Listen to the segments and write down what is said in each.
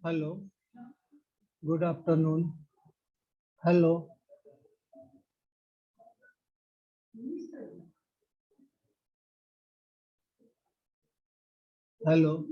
Hello, good afternoon. Hello, hello,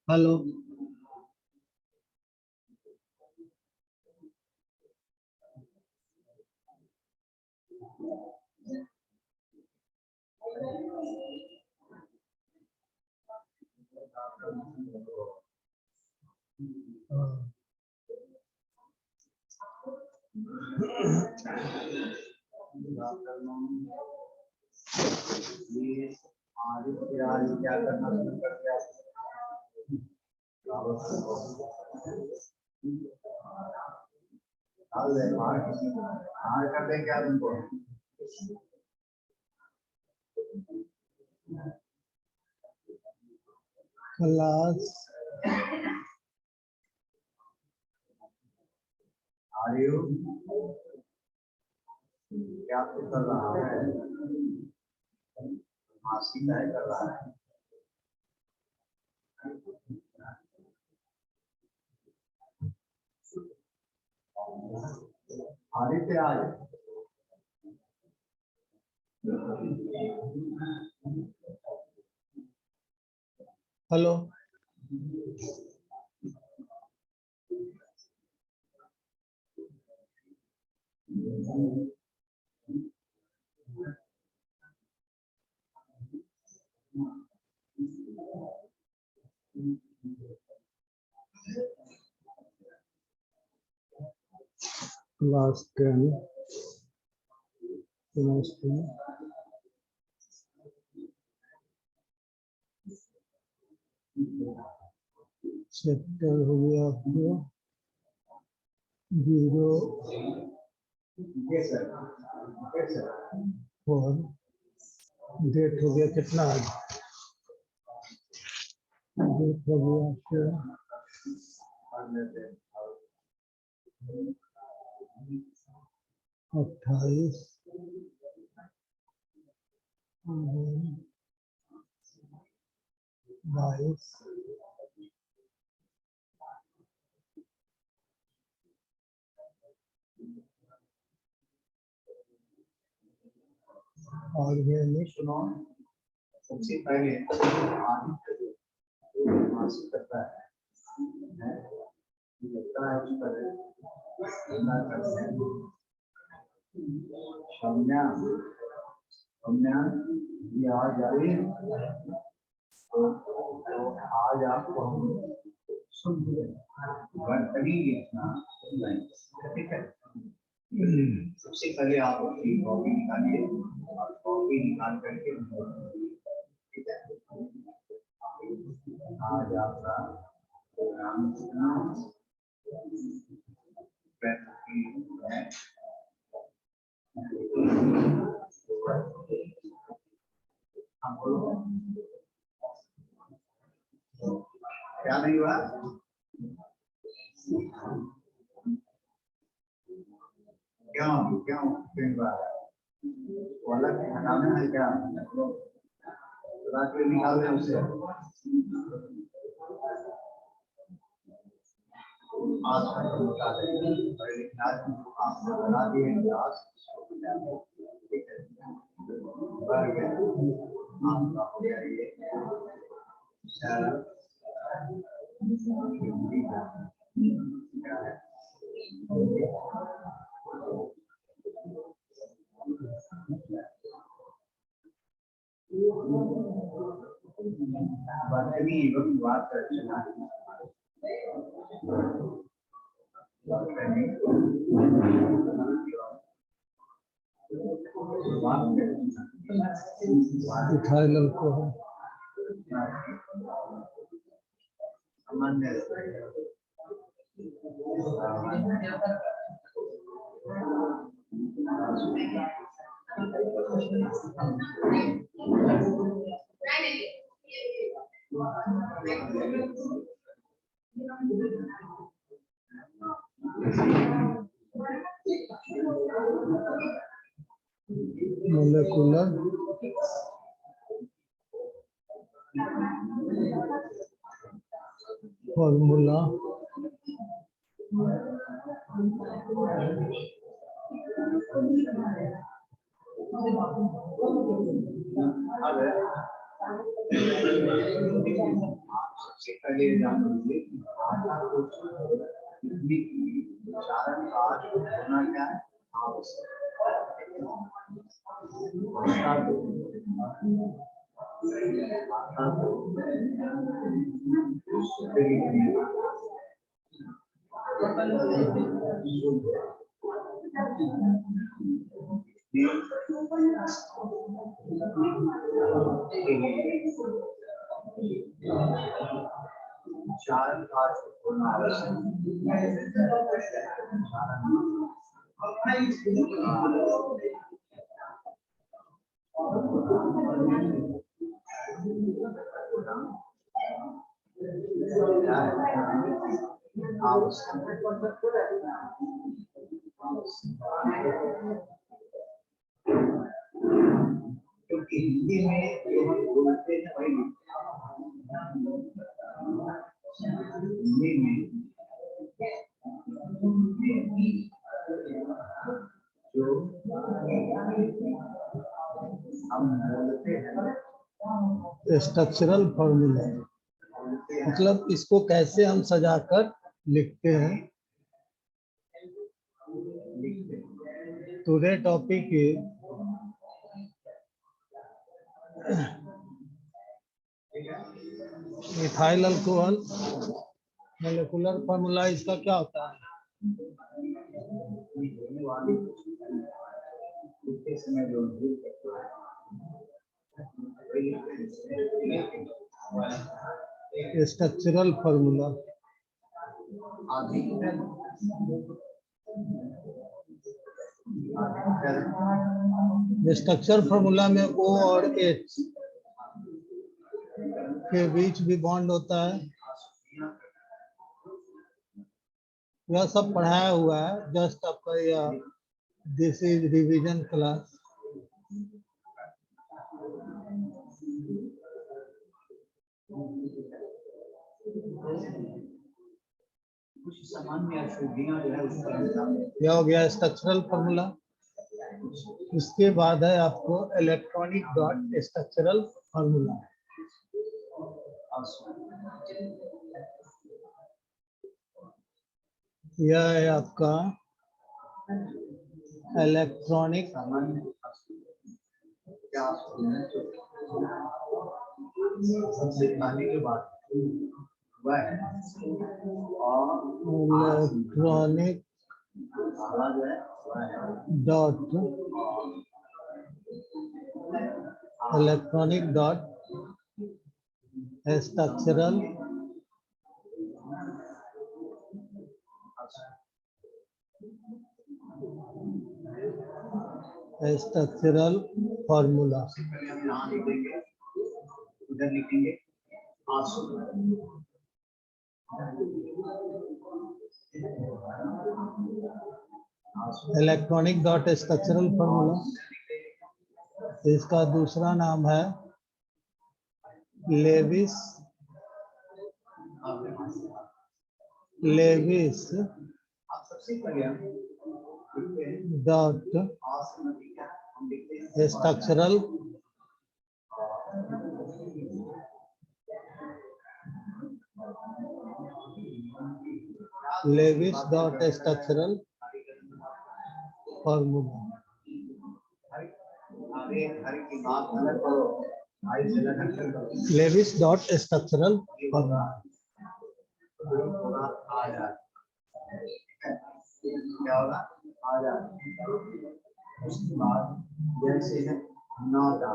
hello. क्या करना शुरू कर दिया? कर दें क्या तुमको? क्लास आर्यू क्या कर रहा है? मासी क्या कर रहा है? आदित्य आज हेलो क्लास 10 चैप्टर हो गया आपको 0 डेट हो गया कितना आज? डेट हो गया आपको 28 22 और ये नहीं सुनो। सबसे पहले मासिक करता है सौम्या सौम्या ये आज जा रही है तो आज आपको हम सुन बर्तनी लिखना ठीक है। सबसे पहले आप अपनी कॉपी निकालिए और कॉपी निकाल करके ठीक है। आज आपका प्रोग्राम है क्या नहीं हुआ? क्यों क्यों अलग हटाना है क्या? निकाल दें उसे। आज बता देंगे आपने बना दिए क्लास ठीक है। आपका हो गया ये क्या है? बात करना इथाइल अल्कोहल मोलेकुलर फॉर्मूला सबसे पहले जान लीजिए कि आटा को चारण काज होना क्या है आवश्यक चारण काज होना क्योंकि हिंदी में जो हम बोलते हैं वही हिंदी में जो हम बोलते हैं स्ट्रक्चरल फॉर्मूला मतलब इसको कैसे हम सजाकर लिखते हैं। Today topic is ethyl alcohol molecular formula इसका क्या होता है। स्ट्रक्चरल फॉर्मूला स्ट्रक्चर फॉर्मूला में O और H के बीच भी बॉन्ड होता है। यह सब पढ़ाया हुआ है जस्ट आपका यह दिस इज रिवीजन क्लास। कुछ सामान्य अशुद्धियां जो है उस पर यह हो गया स्ट्रक्चरल फॉर्मूला। इसके बाद है आपको इलेक्ट्रॉनिक डॉट स्ट्रक्चरल फॉर्मूला। यह है आपका इलेक्ट्रॉनिक सबसे पहले के बाद इलेक्ट्रॉनिक डॉट स्ट्रक्चरल फॉर्मूला। उधर लिखेंगे इलेक्ट्रॉनिक डॉट स्ट्रक्चरल फॉर्मूला। इसका दूसरा नाम है Lewis dot structural Lewis dot structural formula. Lewis dot structural formula. क्या होगा आ जाएगा। उसके बाद जैसे है नौता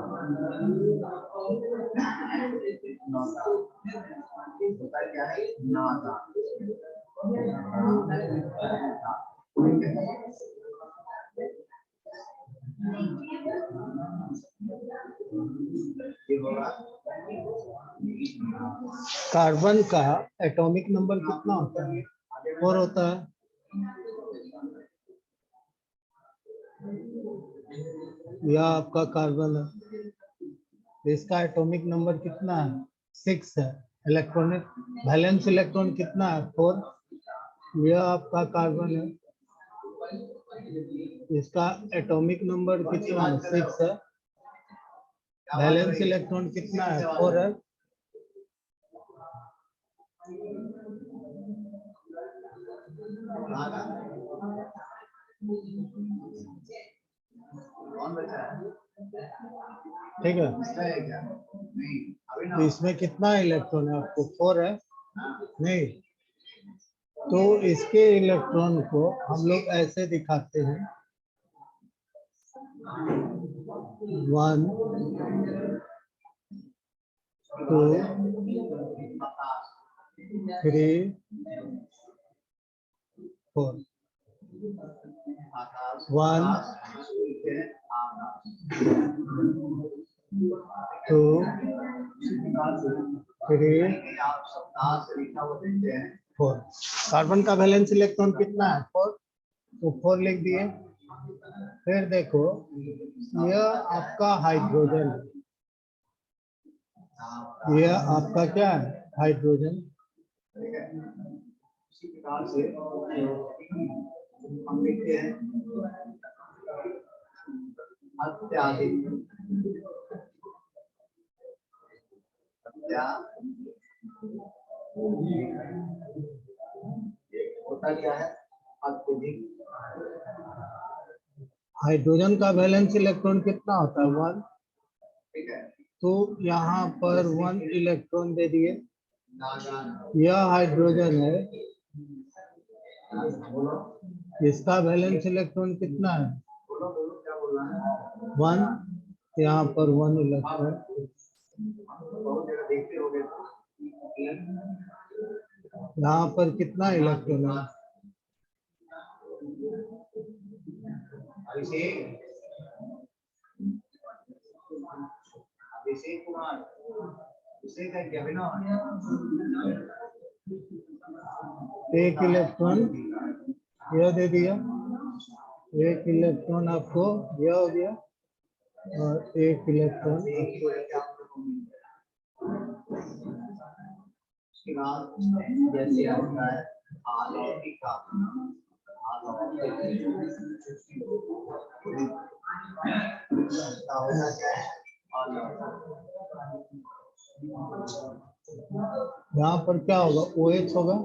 होता क्या है नौता ये होगा। कार्बन का एटॉमिक नंबर कितना होता है? 4 होता है। यह आपका कार्बन है, इसका एटॉमिक नंबर कितना है? 6 है। इलेक्ट्रॉनिक वैलेंस इलेक्ट्रॉन कितना है? 4। यह आपका कार्बन है, इसका एटॉमिक नंबर कितना है? 6 है। वैलेंस इलेक्ट्रॉन कितना है? 4 है। कौन बचा है? ठीक है, है क्या? नहीं अभी ना तो इसमें कितना इलेक्ट्रॉन है आपको? 4 है। नहीं, तो इसके इलेक्ट्रॉन को हम लोग ऐसे दिखाते हैं 1 2 3 4 1 2 3 आप सप्ताह से लिखा हुआ देखते हैं 4। कार्बन का वैलेंस इलेक्ट्रॉन कितना है? 4। तो 4 लिख दिए। फिर देखो, यह आपका हाइड्रोजन है, यह आपका क्या है? हाइड्रोजन। उसी प्रकार से हम लिखते हैं अत्याधिक होता क्या है अत्यधिक। हाइड्रोजन का वैलेंस इलेक्ट्रॉन कितना होता है? 1। ठीक है तो यहाँ पर 1 इलेक्ट्रॉन दे दिए। नागान यह हाइड्रोजन है, बोलो इसका वैलेंस इलेक्ट्रॉन कितना है? बोलो बोलो क्या बोलना है 1। यहाँ पर 1 इलेक्ट्रॉन। बहुत जगह देखते होगे यहाँ पर कितना इलेक्ट्रॉन है? अभिषेक अभिषेक कुमार अभिषेक है क्या बिना 1 इलेक्ट्रॉन यह दे दिया, 1 इलेक्ट्रॉन आपको यह हो गया, और 1 इलेक्ट्रॉन उसके बाद जैसे आता है अलौकिक यहाँ पर क्या होगा? OH होगा।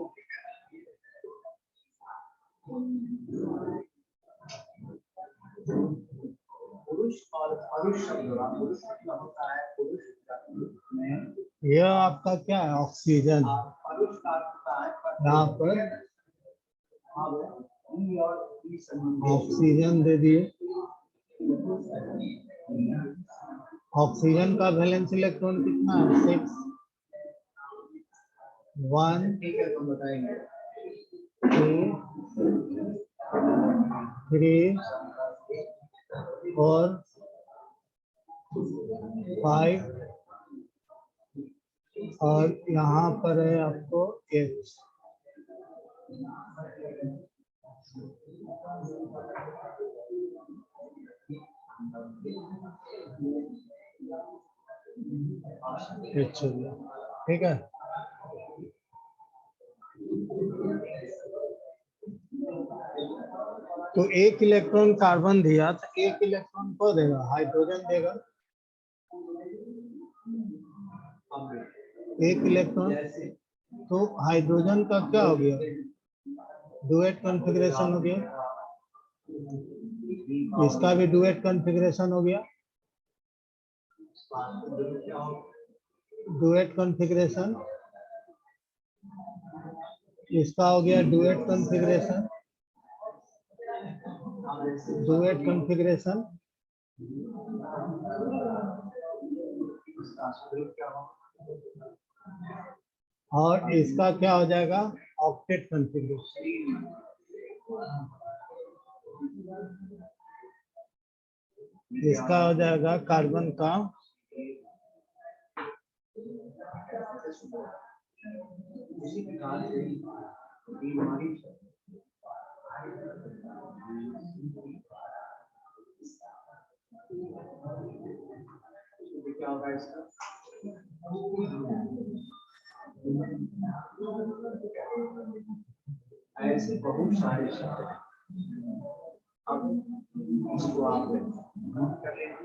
पुरुष और परुष शब्द पुरुष मतलब होता है पुरुष में यह आपका क्या है? ऑक्सीजन। परुष का अर्थ होता है यहाँ पर ई और ई संबंधी ऑक्सीजन दे दिए। ऑक्सीजन का वैलेंस इलेक्ट्रॉन कितना है? 6। 1 ठीक है तुम बताएंगे 2 3 और 5, और यहाँ पर है आपको H। H हो गया, ठीक है। तो 1 इलेक्ट्रॉन कार्बन दिया, तो 1 इलेक्ट्रॉन को देगा? हाइड्रोजन देगा। 1 इलेक्ट्रॉन, तो हाइड्रोजन का क्या हो गया? डुएट कॉन्फ़िगरेशन हो गया, इसका भी डुएट कॉन्फ़िगरेशन हो गया। डुएट कॉन्फ़िगरेशन, इसका हो गया डुएट कॉन्फ़िगरेशन। डुएट कॉन्फ़िगरेशन इसका स्वरूप क्या होगा? और इसका क्या हो जाएगा ऑक्टेट कॉन्फ़िगरेशन। इसका हो जाएगा कार्बन का इसी प्रकार से बीमारी क्या होगा इसका? ऐसे बहुत सारे शब्द हैं। अब इसको आप नोट कर लेना।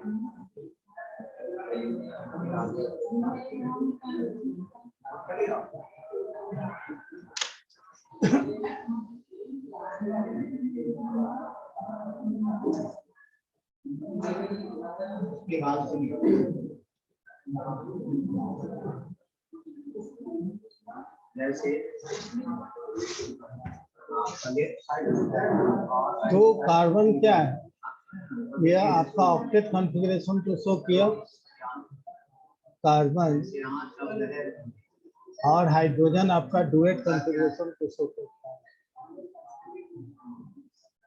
के बाद सुनिए, जैसे तो कार्बन क्या है, यह आपका ऑक्टेट कॉन्फ़िगरेशन को शो किया कार्बन, और हाइड्रोजन आपका डुएट कॉन्फ़िगरेशन को शो करता है।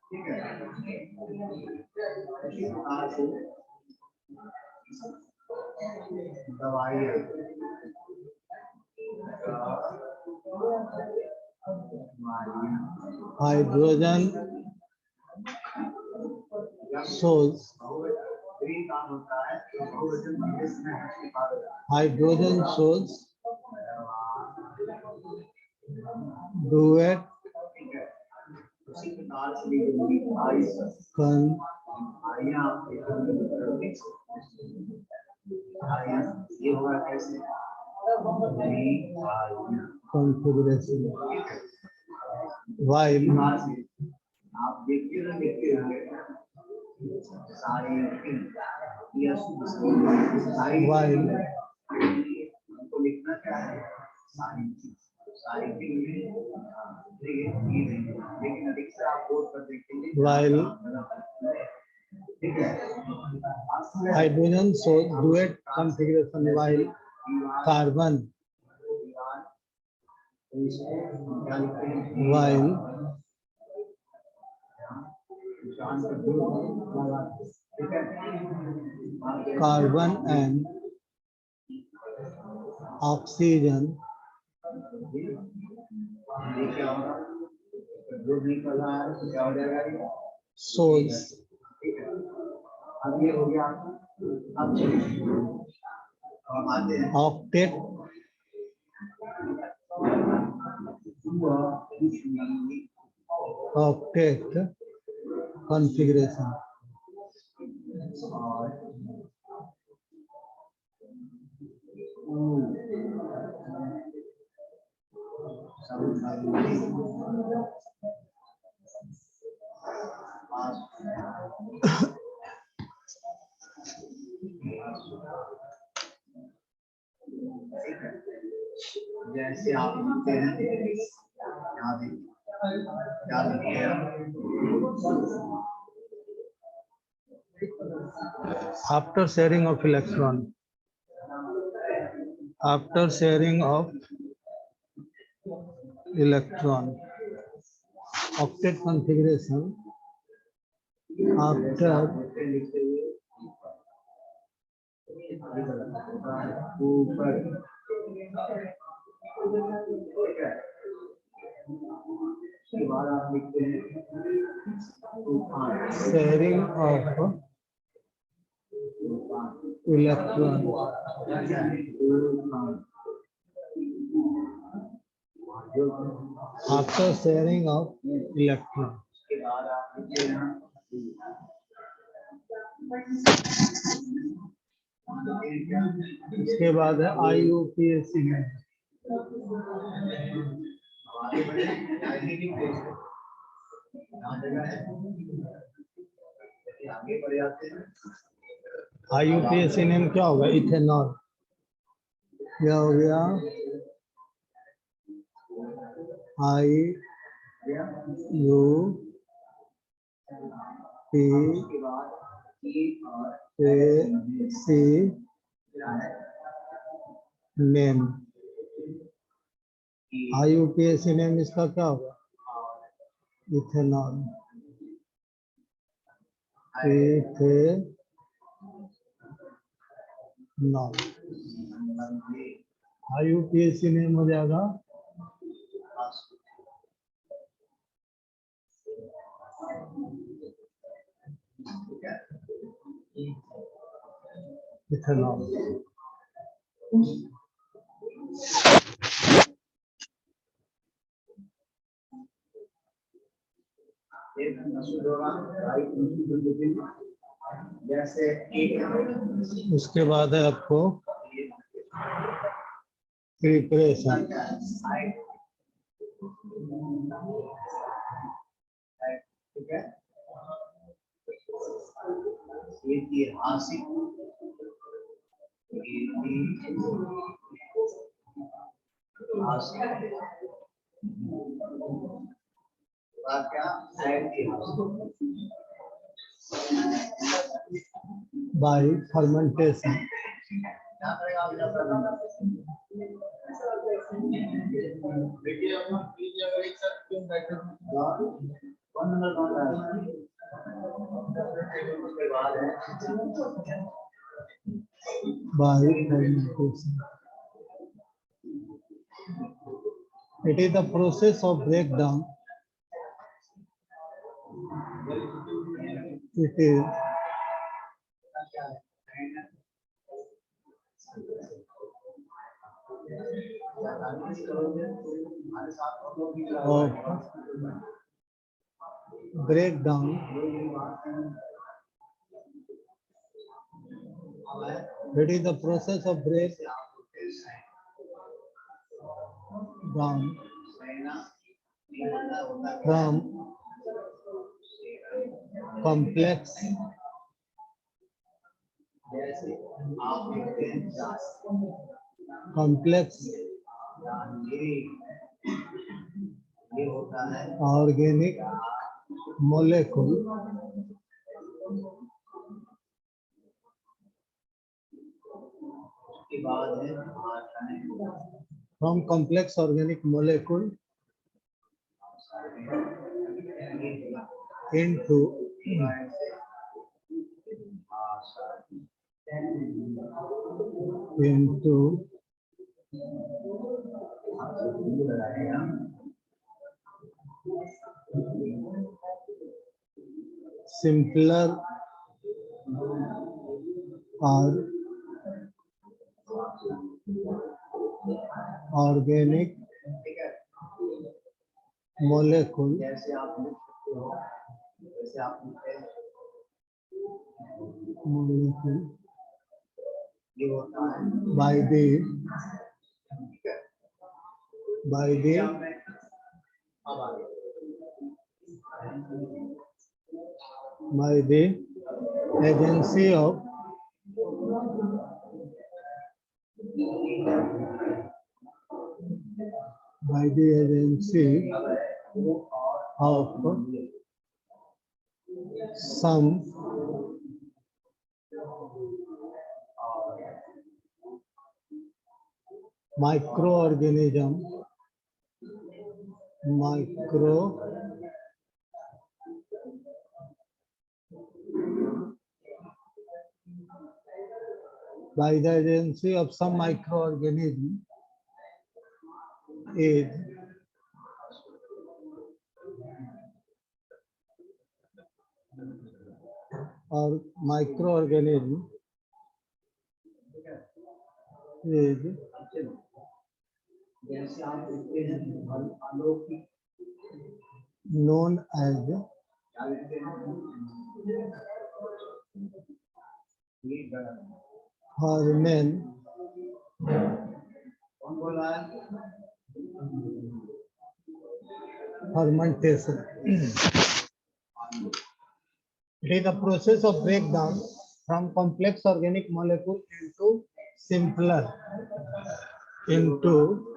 ठीक है, इसी प्रकार से दवाई hydrogen shows hydrogen shows duet configuration while आप देखते रहे सारी while हमको लिखना क्या है, सारी लेकिन अधिक से आप बोर्ड पर देखेंगे while hydrogen shows duet configuration while carbon while carbon and oxygen जो भी कर रहा है क्या हो जाएगा, shows अब ये हो गया। अब हम आते हैं octet configuration जैसे आप लिखते हैं यहाँ देखिए क्या लिखते हैं, after sharing of electron octet configuration after ऊपर उसके बाद आप लिखते हैं sharing of electron after sharing of electron उसके बाद आप लिखते हैं उसके बाद है IUPAC में आगे बढ़ जाते हैं। IUPAC नेम क्या होगा, इथेनॉल, क्या हो गया P उसके बाद E और A C क्या है नेम E IUPAC नेम इसका क्या होगा? और ethanol I ethanol IUPAC name हो जाएगा इथेनॉल। जैसे एक उसके बाद है आपको प्रिपरेशन। ठीक है ऐतिहासिक क्या ऐतिहासिक बाय फर्मेंटेशन क्या करेगा आप जब देखिए अपना प्लीज अगर एक साथ क्यों बैठे वन नंबर कौन है उसके बाद है by fermentation. It is the process of breakdown. It is of breakdown It is the process of breakdown from complex जैसे आप देखते हैं complex ये होता है organic molecule उसके बाद है from complex organic molecule into simpler or organic molecule जैसे आप लिख सकते हो जैसे आप लिखते हैं molecule ये होता है by the अब आगे by the agency of of some microorganism by the agency of some microorganism is or microorganism is जैसे आप लिखते हैं अलौकिक known as क्या लिखते हैं ये गलत है ferment कौन बोल रहा है fermentation. It is the process of breakdown from complex organic molecule into simpler into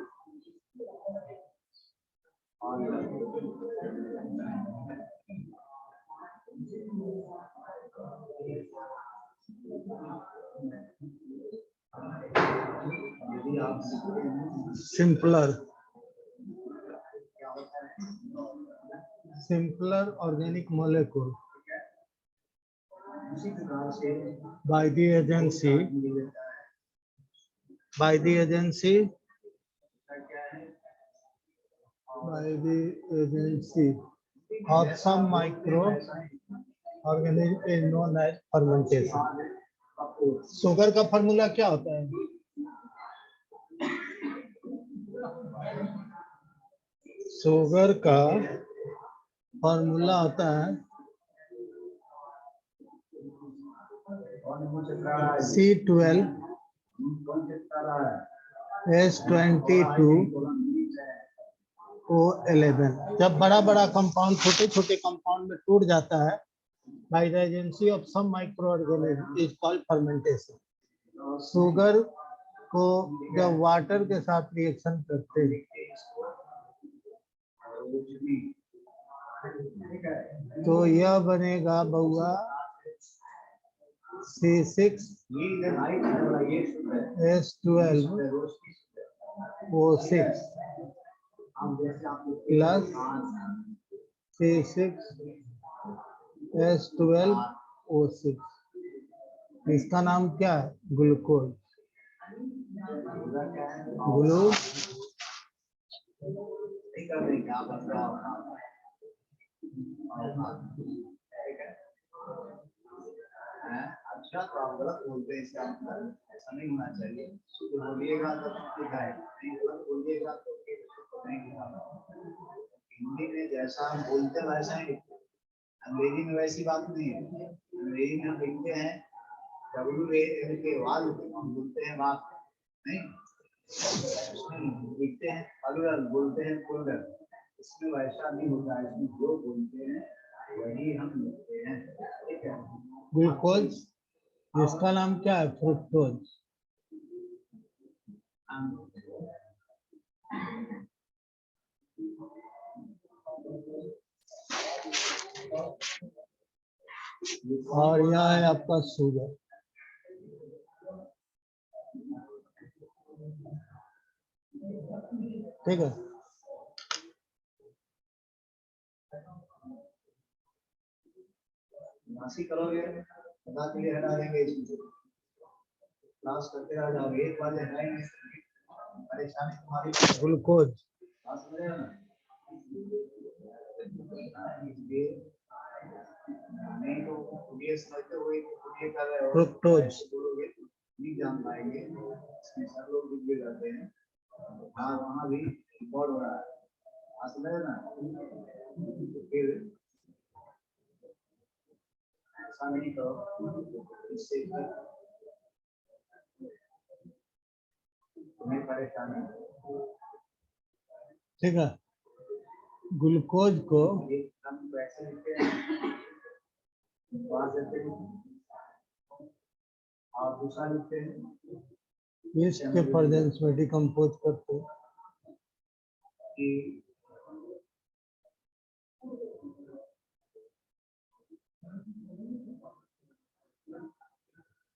यदि आप लिखते हैं सिंपलर क्या होता है, सिंपलर ऑर्गेनिक मोलेक्यूल उसी प्रकार से bye the agency by the agency of some microorganism is known as fermentation. Sugar का फॉर्मूला क्या होता है? शुगर का फॉर्मूला होता है C12 S22 O11. जब बड़ा बड़ा कंपाउंड छोटे छोटे कंपाउंड में टूट जाता है by the agency of some microorganism is called fermentation. Sugar को जब वाटर के साथ रिएक्शन करते हैं तो यह बनेगा बउआ C6 S12 O6 plus C6 S12 O6. इसका नाम क्या है? ग्लूकोज. अच्छा तो आप गलत बोलते हैं, इसका मतलब ऐसा नहीं होना चाहिए. तो बोलिएगा तो लिखा है, नहीं गलत बोलिएगा तो नहीं लिखा. हिंदी में जैसा हम बोलते हैं वैसा ही. अंग्रेजी में वैसी बात नहीं है. अंग्रेजी में हम लिखते हैं WAL के बाद हम बोलते हैं बात नहीं, लिखते हैं अगर बोलते हैं कोलर. इसमें वैसा नहीं होता है. इसमें जो बोलते हैं वही हम लिखते हैं. ठीक है. ग्लूकोज, इसका नाम क्या है? फ्रुक्टोज. और यह है आपका शुगर. ठीक है. नासी करोगे बता के लिए हटा देंगे. क्लास करते रह जाओगे, एक बार हटाएंगे परेशानी तुम्हारी. ग्लूकोज नहीं तो ये समझते हुए ये कर रहे हो फ्रुक्टोज बोलोगे नहीं जान पाएंगे. इसमें सब लोग डूब जाते हैं. हाँ वहाँ भी रिकॉर्ड हो रहा है. समझ ना. फिर ऐसा नहीं करो, इससे तुम्हें परेशानी. ठीक है. ग्लूकोज को एक हम वैसे लिखते हैं देते हैं और दूसरा लिखते हैं इसके प्रेजेंस में डिकम्पोज करते हैं. कि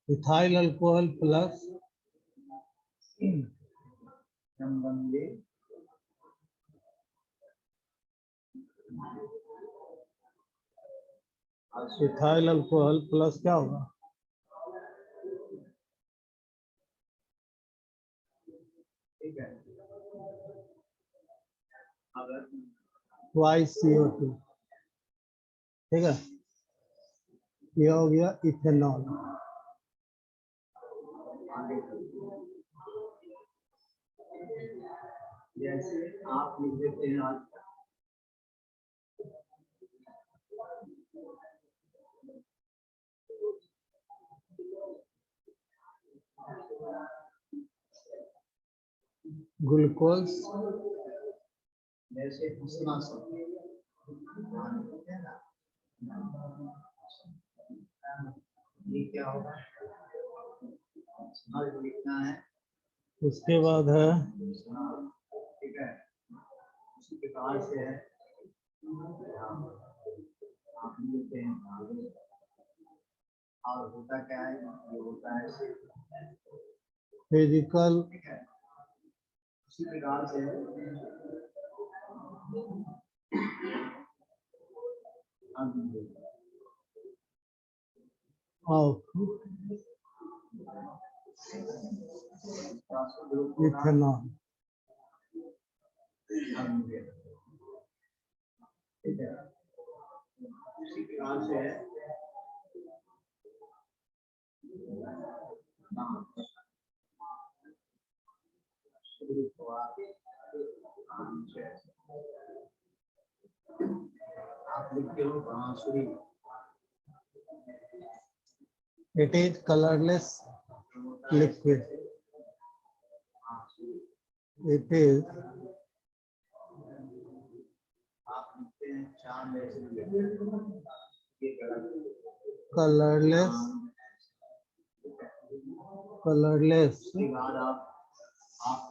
इथाइल अल्कोहल प्लस संबंधी इथाइल अल्कोहल प्लस क्या होगा? ठीक है. अगर ट्वाइस CO2. ठीक है. यह हो गया इथेनॉल. जैसे आप लिख देते हैं आज ग्लूकोज जैसे दूसरा शब्द ये क्या होगा? लिखना है. उसके बाद है ठीक है. उसी प्रकार से है आप लिखते हैं और होता क्या है, ये होता है फिजिकल ठीक है। उसी प्रकार से ऑफ इथेनॉल ठीक है। उसी प्रकार से आप लिखते हो बांसुरी, it is colorless liquid, it is आप लिखते हैं चांद ऐसे लिखते, ये गलत है। colorless उसके बाद आप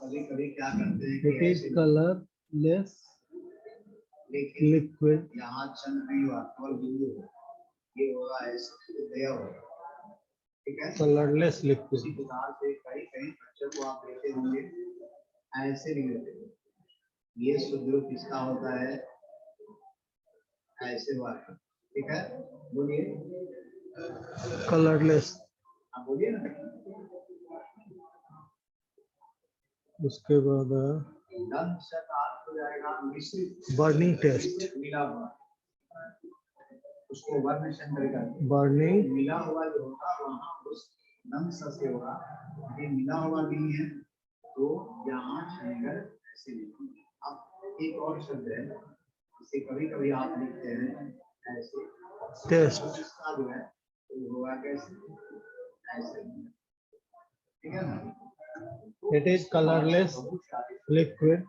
कभी कभी क्या करते हैं it is colorless लेकिन liquid, यहाँ चंद्र नहीं हुआ, केवल बिंदु है, ये होगा ऐसे दया होगा, ठीक है। colorless liquid, उसी प्रकार से कहीं कहीं बच्चों को आप देखे होंगे ऐसे नहीं होते, ये शुद्ध रूप किसका होता है, ऐसे वाला, ठीक है। बोलिए colorless। आप बोलिए ना। उसके बाद दंत से अर्थ हो जाएगा मिश्रित, बर्निंग टेस्ट, मिला हुआ, उसको वर्ण शंकर का बर्निंग मिला हुआ जो होगा वहाँ उस दंत से होगा, ये मिला हुआ नहीं है तो यहाँ शंकर ऐसे लिखेंगे। अब एक और शब्द है इसे कभी कभी आप लिखते हैं ऐसे, टेस्ट, इसका जो है तो होगा कैसे, ऐसे, ठीक है ना। it is colorless liquid,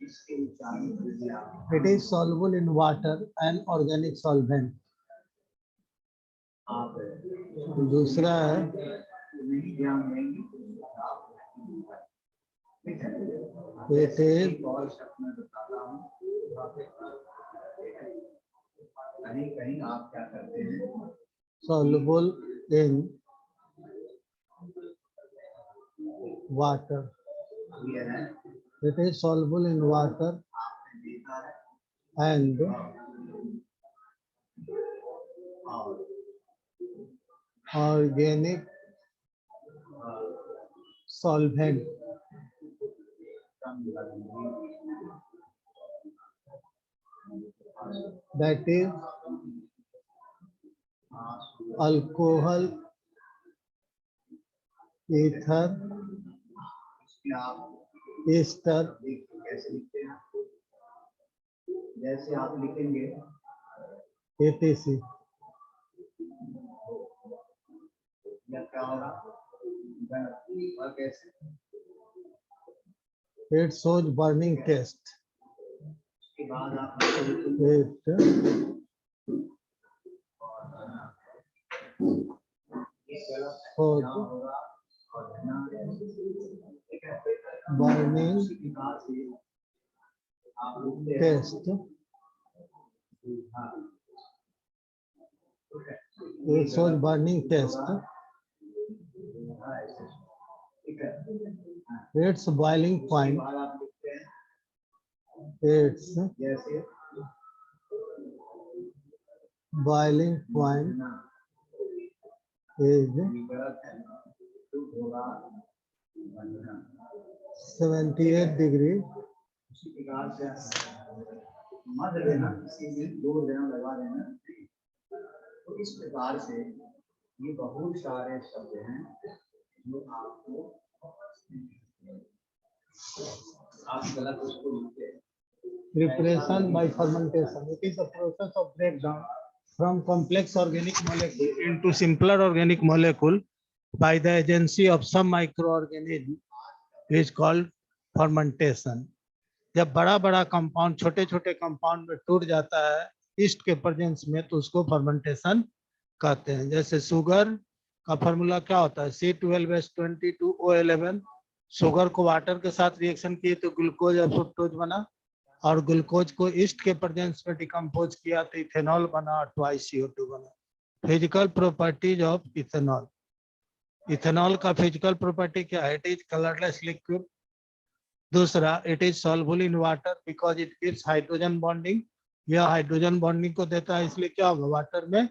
इसके उच्चारण कीजिए आप। it is soluble in water and organic solvent। आप दूसरा है नहीं ध्यान देंगे ठीक है। it is एक और शब्द मैं बताता हूँ, कहीं कहीं आप क्या करते हैं, soluble in water, ये है it is soluble in water आपने देखा है and और organic solvent, that is alcohol, ether, आप ester, कैसे लिखते हैं, जैसे आप लिखेंगे etc। या क्या होगा और कैसे, it shows burning test, उसके बाद आप it shows होगा और burning test, it shows burning test, its boiling point, its जैसे boiling point is 78 degree, उसी प्रकार से मध्य देना, इसी में जोड़ देना, लगा देना। तो इस प्रकार से ये बहुत सारे शब्द हैं जो आपको आप गलत उसको लिखते हैं। preparation by fermentation, it is a process of breakdown from complex organic molecule into simpler organic molecule by the agency of some microorganism is called fermentation। जब बड़ा बड़ा कंपाउंड छोटे छोटे कंपाउंड में टूट जाता है ईस्ट के प्रेजेंस में तो उसको फर्मेंटेशन कहते हैं। जैसे शुगर का फॉर्मूला क्या होता है, C12H22O11। शुगर को वाटर के साथ रिएक्शन किए तो ग्लूकोज और फ्रुक्टोज बना, और ग्लूकोज को ईस्ट के प्रेजेंस में डिकम्पोज किया तो इथेनॉल बना और 2CO2 बना। Physical properties of ethanol. Ethanol का फिजिकल प्रॉपर्टी क्या है? It is colourless liquid. दूसरा, it is soluble in water because it gives hydrogen bonding. यह हाइड्रोजन बॉन्डिंग को देता है, इसलिए क्या होगा? वाटर में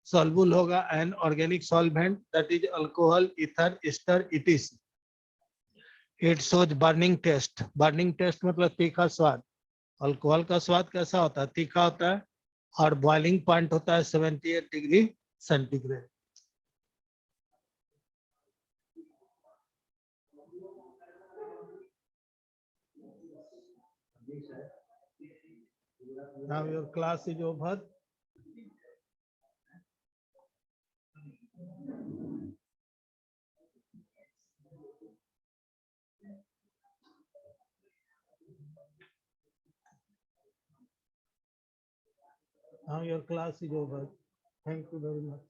सॉल्युबल होगा। And organic solvent that is alcohol, ether, ester, etc. It shows burning taste. Burning taste मतलब तीखा स्वाद। अल्कोहल का स्वाद कैसा होता है? तीखा होता है। और बॉइलिंग पॉइंट होता है 78 degree centigrade. Now your class is over. Now your class is over. Thank you very much.